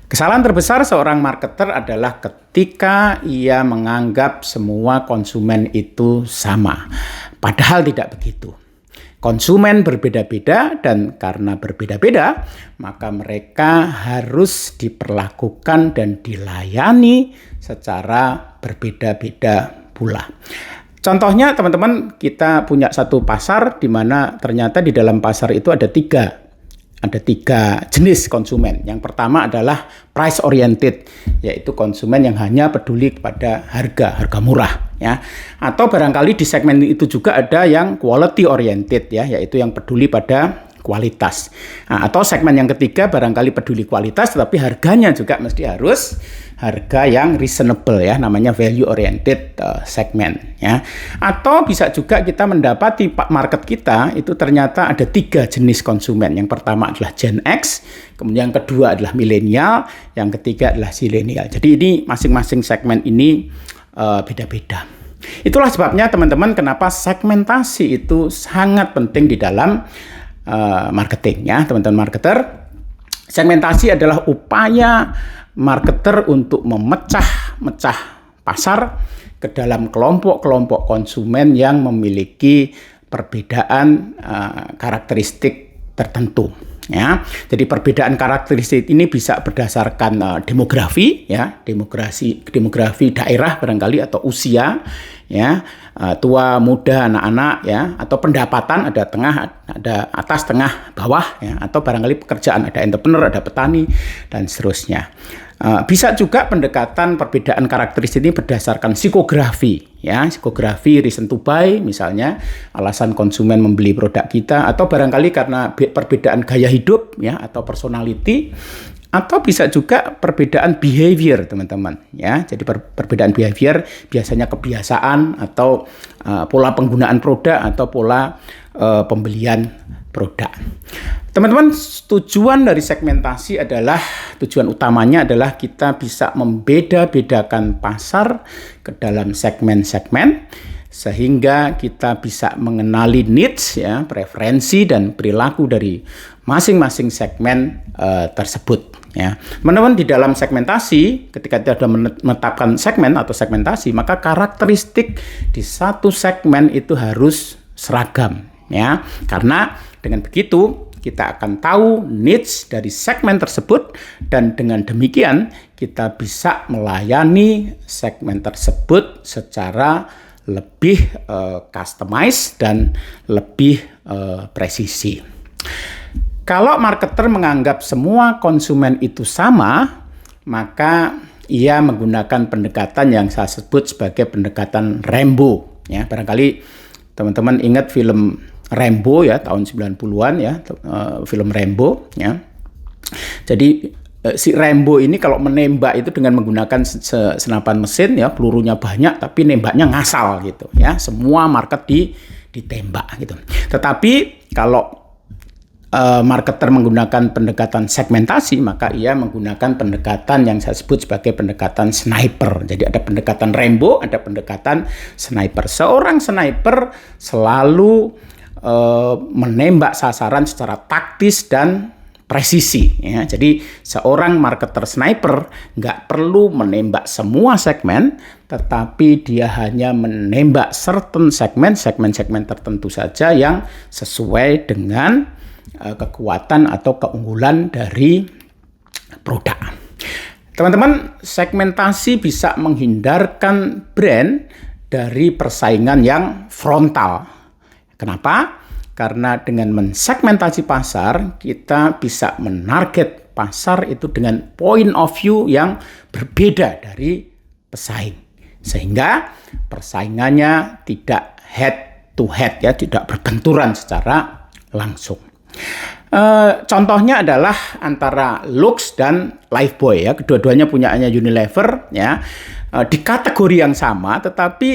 Kesalahan terbesar seorang marketer adalah ketika ia menganggap semua konsumen itu sama. Padahal tidak begitu. Konsumen berbeda-beda dan karena berbeda-beda, maka mereka harus diperlakukan dan dilayani secara berbeda-beda pula. Contohnya teman-teman, kita punya satu pasar di mana ternyata di dalam pasar itu ada tiga jenis konsumen. Yang pertama adalah price oriented, yaitu konsumen yang hanya peduli kepada harga murah, ya. Atau barangkali di segmen itu juga ada yang quality oriented, ya, yaitu yang peduli pada kualitas. Nah, atau segmen yang ketiga barangkali peduli kualitas, tetapi harganya juga mesti harus harga yang reasonable, ya, namanya value oriented segmen, ya. Atau bisa juga kita mendapati market kita itu ternyata ada 3 jenis konsumen. Yang pertama adalah Gen X, kemudian yang kedua adalah milenial, yang ketiga adalah zilenial. Jadi ini masing-masing segmen ini beda-beda. Itulah sebabnya teman-teman kenapa segmentasi itu sangat penting di dalam marketing, ya, teman-teman marketer. Segmentasi adalah upaya marketer untuk memecah pasar ke dalam kelompok-kelompok konsumen yang memiliki perbedaan karakteristik tertentu, ya. Jadi perbedaan karakteristik ini bisa berdasarkan demografi, ya, demografi daerah barangkali, atau usia, ya, tua, muda, anak-anak, ya, atau pendapatan, ada tengah, ada atas, tengah, bawah, ya, atau barangkali pekerjaan, ada entrepreneur, ada petani, dan seterusnya. Bisa juga pendekatan perbedaan karakteristik ini berdasarkan psikografi, ya, psikografi reason to buy, misalnya alasan konsumen membeli produk kita, atau barangkali karena perbedaan gaya hidup, ya, atau personality, atau bisa juga perbedaan behavior, teman-teman, ya. Jadi perbedaan behavior biasanya kebiasaan atau pola penggunaan produk atau pola pembelian produk. Teman-teman, tujuan dari segmentasi adalah, tujuan utamanya adalah kita bisa membeda-bedakan pasar ke dalam segmen-segmen sehingga kita bisa mengenali needs, ya, preferensi dan perilaku dari masing-masing segmen tersebut, ya. Teman-teman, di dalam segmentasi, ketika kita sudah menetapkan segmen atau segmentasi, maka karakteristik di satu segmen itu harus seragam, ya. Karena dengan begitu kita akan tahu needs dari segmen tersebut, dan dengan demikian kita bisa melayani segmen tersebut secara lebih customized dan lebih presisi. Kalau marketer menganggap semua konsumen itu sama, maka ia menggunakan pendekatan yang saya sebut sebagai pendekatan Rambo, ya. Barangkali teman-teman ingat film Rambo, ya, tahun 90-an, ya, film Rambo, ya. Jadi si Rambo ini kalau menembak itu dengan menggunakan senapan mesin, ya, pelurunya banyak tapi nembaknya ngasal gitu, ya. Semua market ditembak gitu. Tetapi kalau marketer menggunakan pendekatan segmentasi, maka ia menggunakan pendekatan yang saya sebut sebagai pendekatan sniper. Jadi ada pendekatan Rambo, ada pendekatan sniper. Seorang sniper selalu menembak sasaran secara taktis dan presisi, ya. Jadi seorang marketer sniper nggak perlu menembak semua segmen, tetapi dia hanya menembak certain segmen tertentu saja yang sesuai dengan kekuatan atau keunggulan dari produk. Teman-teman, segmentasi bisa menghindarkan brand dari persaingan yang frontal. Kenapa? Karena dengan mensegmentasi pasar, kita bisa menarget pasar itu dengan point of view yang berbeda dari pesaing. Sehingga persaingannya tidak head to head, ya, tidak berbenturan secara langsung. Contohnya adalah antara Lux dan Lifebuoy, ya. Kedua-duanya punyanya Unilever, ya. Di kategori yang sama, tetapi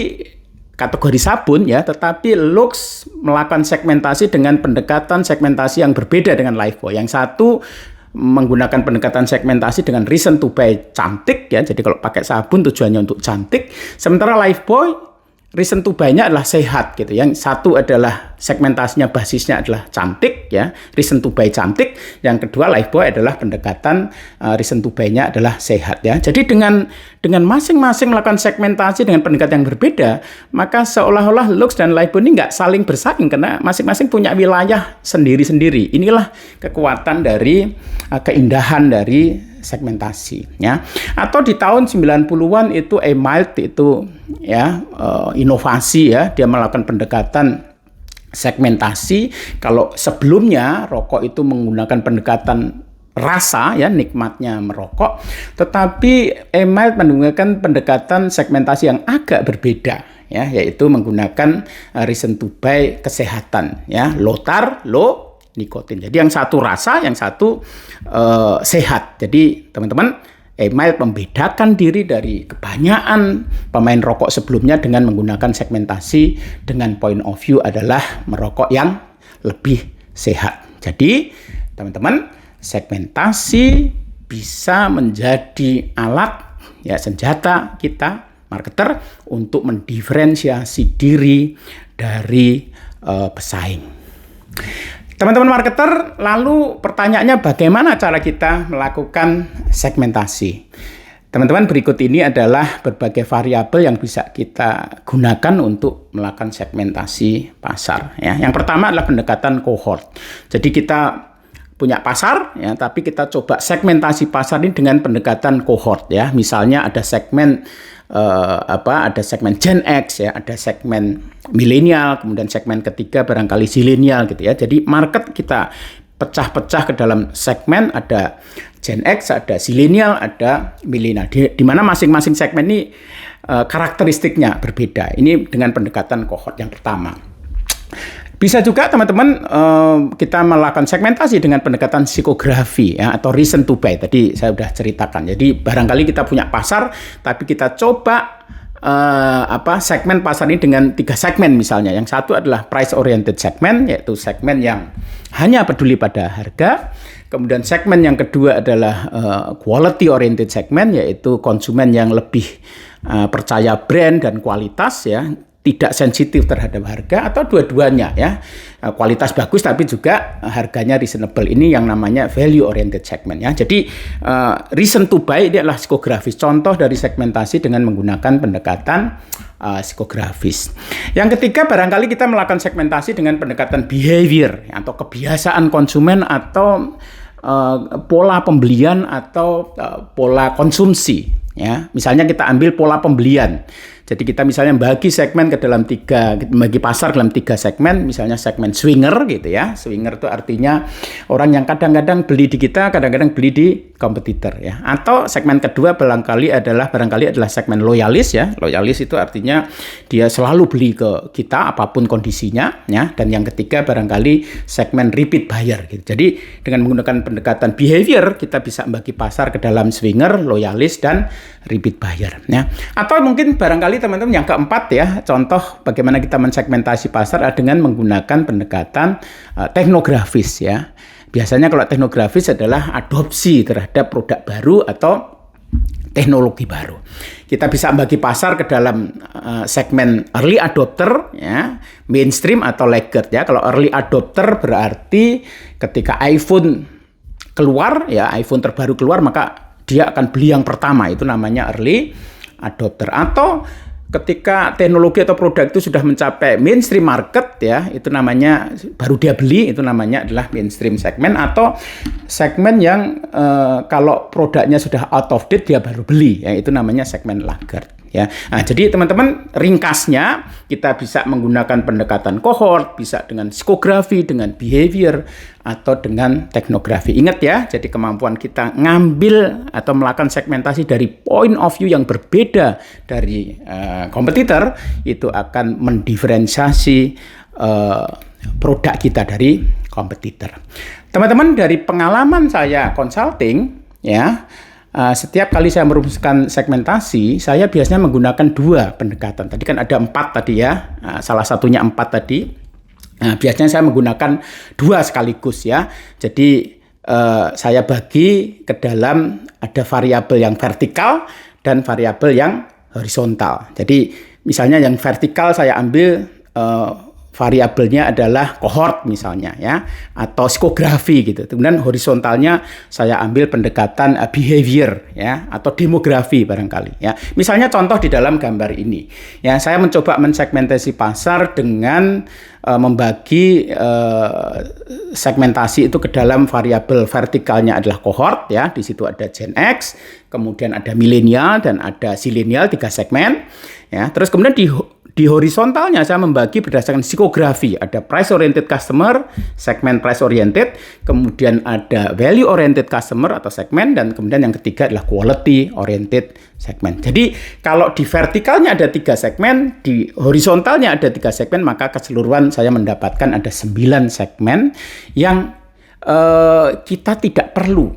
kategori sabun, ya, tetapi Lux melakukan segmentasi dengan pendekatan segmentasi yang berbeda dengan Lifebuoy. Yang satu menggunakan pendekatan segmentasi dengan reason to buy cantik, ya. Jadi kalau pakai sabun tujuannya untuk cantik. Sementara Lifebuoy reason to buy-nya adalah sehat gitu. Yang satu adalah segmentasinya basisnya adalah cantik ya, reason to buy cantik. Yang kedua Lifebuoy adalah pendekatan reason to buy-nya adalah sehat ya. Jadi dengan masing-masing melakukan segmentasi dengan pendekatan yang berbeda, maka seolah-olah Lux dan Lifebuoy ini nggak saling bersaing karena masing-masing punya wilayah sendiri-sendiri. Inilah kekuatan dari keindahan dari segmentasi ya. Atau di tahun 90-an itu Mild itu ya inovasi ya, dia melakukan pendekatan segmentasi. Kalau sebelumnya rokok itu menggunakan pendekatan rasa ya, nikmatnya merokok, tetapi Mild menggunakan pendekatan segmentasi yang agak berbeda ya, yaitu menggunakan reason to buy kesehatan ya, low tar, low nikotin. Jadi yang satu rasa, yang satu sehat. Jadi teman-teman, Mild membedakan diri dari kebanyakan pemain rokok sebelumnya dengan menggunakan segmentasi dengan point of view adalah merokok yang lebih sehat. Jadi teman-teman, segmentasi bisa menjadi alat ya, senjata kita marketer untuk mendiferensiasi diri dari pesaing. Teman-teman marketer, lalu pertanyaannya bagaimana cara kita melakukan segmentasi? Teman-teman, berikut ini adalah berbagai variabel yang bisa kita gunakan untuk melakukan segmentasi pasar. Ya. Yang pertama adalah pendekatan cohort. Jadi kita punya pasar, ya, tapi kita coba segmentasi pasar ini dengan pendekatan cohort. Ya. Misalnya ada segmen ada segmen Gen X ya, ada segmen milenial, kemudian segmen ketiga barangkali zilenial gitu ya. Jadi market kita pecah-pecah ke dalam segmen, ada Gen X, ada zilenial, ada milenial. Di mana masing-masing segmen ini karakteristiknya berbeda. Ini dengan pendekatan cohort yang pertama. Bisa juga teman-teman kita melakukan segmentasi dengan pendekatan psikografi ya, atau reason to buy. Tadi saya sudah ceritakan. Jadi barangkali kita punya pasar, tapi kita coba segmen pasar ini dengan 3 segmen misalnya. Yang satu adalah price oriented segment, yaitu segmen yang hanya peduli pada harga. Kemudian segmen yang kedua adalah quality oriented segment, yaitu konsumen yang lebih percaya brand dan kualitas ya, tidak sensitif terhadap harga, atau dua-duanya ya, kualitas bagus tapi juga harganya reasonable. Ini yang namanya value oriented segment ya. Jadi reason to buy ini adalah psikografis, contoh dari segmentasi dengan menggunakan pendekatan psikografis. Yang ketiga, barangkali kita melakukan segmentasi dengan pendekatan behavior ya, atau kebiasaan konsumen, atau pola pembelian, atau pola konsumsi ya. Misalnya kita ambil pola pembelian. Jadi kita misalnya bagi segmen ke dalam bagi pasar dalam 3 segmen, misalnya segmen swinger gitu ya. Swinger itu artinya orang yang kadang-kadang beli di kita, kadang-kadang beli di kompetitor ya. Atau segmen kedua barangkali adalah segmen loyalis ya. Loyalis itu artinya dia selalu beli ke kita apapun kondisinya ya. Dan yang ketiga barangkali segmen repeat buyer gitu. Jadi dengan menggunakan pendekatan behavior kita bisa membagi pasar ke dalam swinger, loyalis, dan repeat buyer ya. Atau mungkin barangkali teman-teman yang keempat ya, contoh bagaimana kita mensegmentasi pasar dengan menggunakan pendekatan teknografis ya. Biasanya kalau teknografis adalah adopsi terhadap produk baru atau teknologi baru. Kita bisa bagi pasar ke dalam segmen early adopter ya, mainstream, atau laggard ya. Kalau early adopter berarti ketika iPhone keluar ya, iPhone terbaru keluar, maka dia akan beli yang pertama, itu namanya early adopter. Atau ketika teknologi atau produk itu sudah mencapai mainstream market ya, itu namanya baru dia beli, itu namanya adalah mainstream segment. Atau segmen yang kalau produknya sudah out of date dia baru beli ya, itu namanya segmen laggard ya. Nah, jadi teman-teman, ringkasnya kita bisa menggunakan pendekatan cohort, bisa dengan psikografi, dengan behavior, atau dengan teknografi. Ingat ya, jadi kemampuan kita ngambil atau melakukan segmentasi dari point of view yang berbeda dari kompetitor itu akan mendiferensiasi produk kita dari kompetitor. Teman-teman, dari pengalaman saya consulting ya, setiap kali saya merumuskan segmentasi, saya biasanya menggunakan 2 pendekatan. Tadi kan ada 4 tadi ya, salah satunya 4 tadi. Nah, biasanya saya menggunakan 2 sekaligus ya. Jadi saya bagi ke dalam ada variabel yang vertikal dan variabel yang horizontal. Jadi misalnya yang vertikal saya ambil variabelnya adalah cohort misalnya ya, atau psikografi gitu. Kemudian horizontalnya saya ambil pendekatan behavior ya, atau demografi barangkali ya. Misalnya contoh di dalam gambar ini ya, saya mencoba mensegmentasi pasar dengan membagi segmentasi itu ke dalam variabel vertikalnya adalah cohort ya. Di situ ada Gen X, kemudian ada milenial dan ada zilenial, 3 segmen ya. Terus kemudian di horizontalnya saya membagi berdasarkan psikografi. Ada price oriented customer, segmen price oriented, kemudian ada value oriented customer atau segmen, dan kemudian yang ketiga adalah quality oriented segmen. Jadi kalau di vertikalnya ada 3 segmen, di horizontalnya ada 3 segmen, maka keseluruhan saya mendapatkan ada 9 segmen yang kita tidak perlu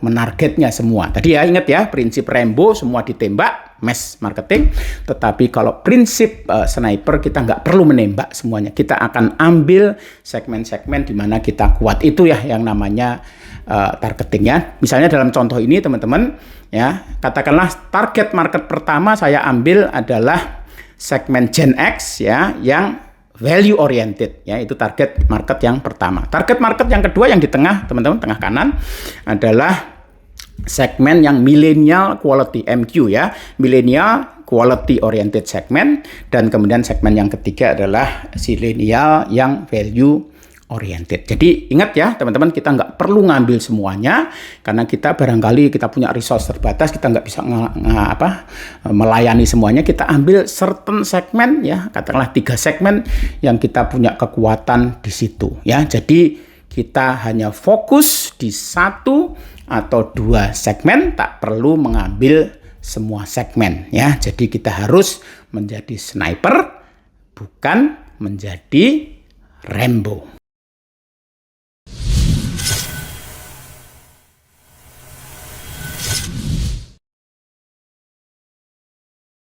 menargetnya semua. Tadi ya, ingat ya, prinsip Rambo semua ditembak, mass marketing. Tetapi kalau prinsip sniper, kita nggak perlu menembak semuanya. Kita akan ambil segmen-segmen di mana kita kuat. Itu ya yang namanya targeting ya. Misalnya dalam contoh ini teman-teman ya, katakanlah target market pertama saya ambil adalah segmen Gen X ya, yang value oriented ya, itu target market yang pertama. Target market yang kedua yang di tengah, teman-teman, tengah kanan adalah segmen yang millennial quality MQ ya, millennial quality oriented segmen, dan kemudian segmen yang ketiga adalah zilenial yang value oriented. Jadi ingat ya teman-teman, kita nggak perlu ngambil semuanya karena kita barangkali kita punya resource terbatas, kita nggak bisa melayani semuanya. Kita ambil certain segmen ya, katakanlah 3 segmen yang kita punya kekuatan di situ ya. Jadi kita hanya fokus di 1 atau 2 segmen, tak perlu mengambil semua segmen ya. Jadi kita harus menjadi sniper, bukan menjadi Rambo.